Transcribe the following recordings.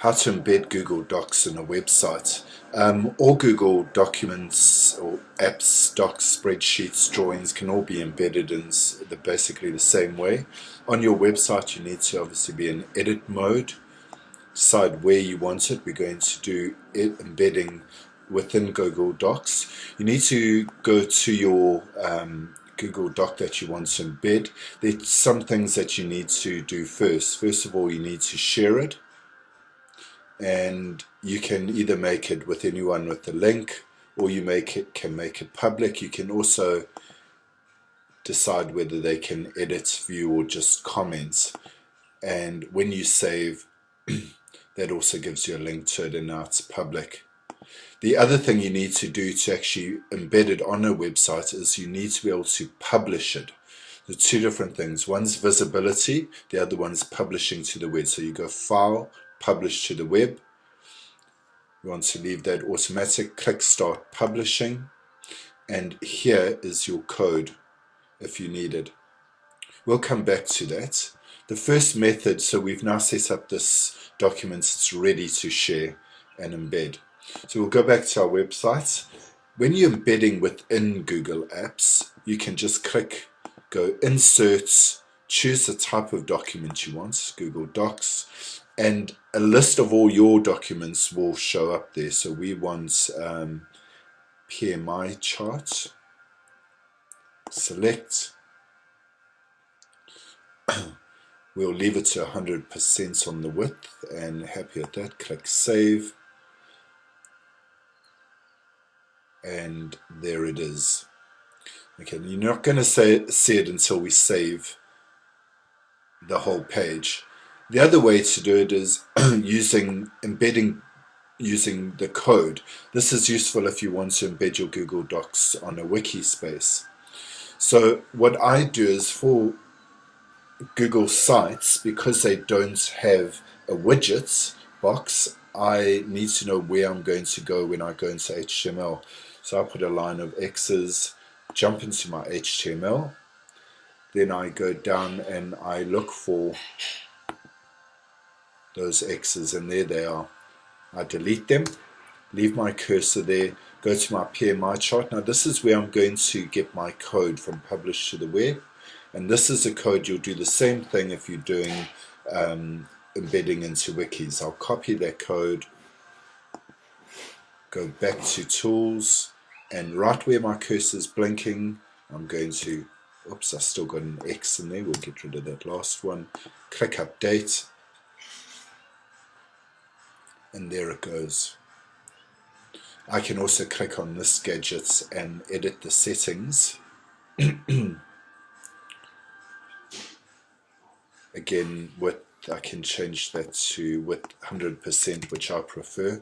how to embed Google Docs in a website. All Google documents or apps, docs, spreadsheets, drawings can all be embedded in basically the same way. On your website, you need to obviously be in edit mode, decide where you want it. We're going to do embedding within Google Docs. You need to go to your Google Doc that you want to embed. There's some things that you need to do first. First of all, you need to share it. And you can either make it with anyone with the link, or you can make it public. You can also decide whether they can edit, view, or just comment. And when you save, that also gives you a link to it, and now it's public. The other thing you need to do to actually embed it on a website is you need to be able to publish it. The two different things. One's visibility, the other one's publishing to the web. So you go File, Publish to the web. You want to leave that automatic. Click Start Publishing. And here is your code if you need it. We'll come back to that. The first method, so we've now set up this document, it's ready to share and embed. So we'll go back to our website. When you're embedding within Google Apps, you can just go Insert, choose the type of document you want, Google Docs, and a list of all your documents will show up there. So we want PMI chart, select, we'll leave it to 100% on the width, and happy with that, click Save, and there it is. Okay, you're not going to see it until we save the whole page. The other way to do it is embedding using the code. This is useful if you want to embed your Google Docs on a wiki space. So what I do is, for Google Sites, because they don't have a widgets box, I need to know where I'm going to go when I go into HTML. So I put a line of X's, jump into my HTML, then I go down and I look for those X's, and there they are. I delete them, leave my cursor there, go to my PMI chart. Now this is where I'm going to get my code from Publish to the web, and this is the code. You'll do the same thing if you're doing embedding into wikis. I'll copy that code, go back to Tools, and right where my cursor is blinking, I'm going to, oops, I still got an X in there, we'll get rid of that last one, click Update, and there it goes. I can also click on this gadget and edit the settings. Again, width, I can change that to width 100%, which I prefer.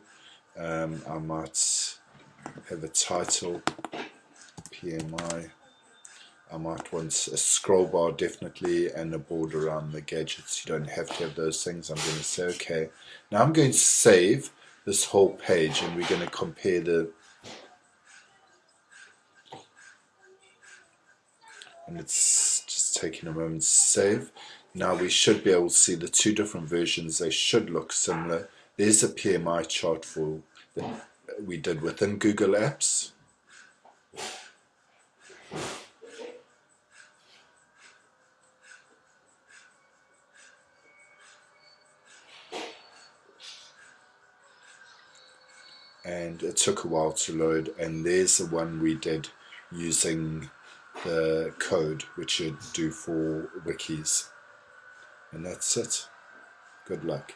I might have a title, PMI. I might want a scroll bar, definitely, and a border around the gadgets. You don't have to have those things. I'm going to say OK. Now I'm going to save this whole page, and we're going to compare and it's just taking a moment to save. Now we should be able to see the two different versions. They should look similar. There's a PMI chart for that we did within Google Apps. And it took a while to load, and there's the one we did using the code, which you'd do for wikis. And that's it. Good luck.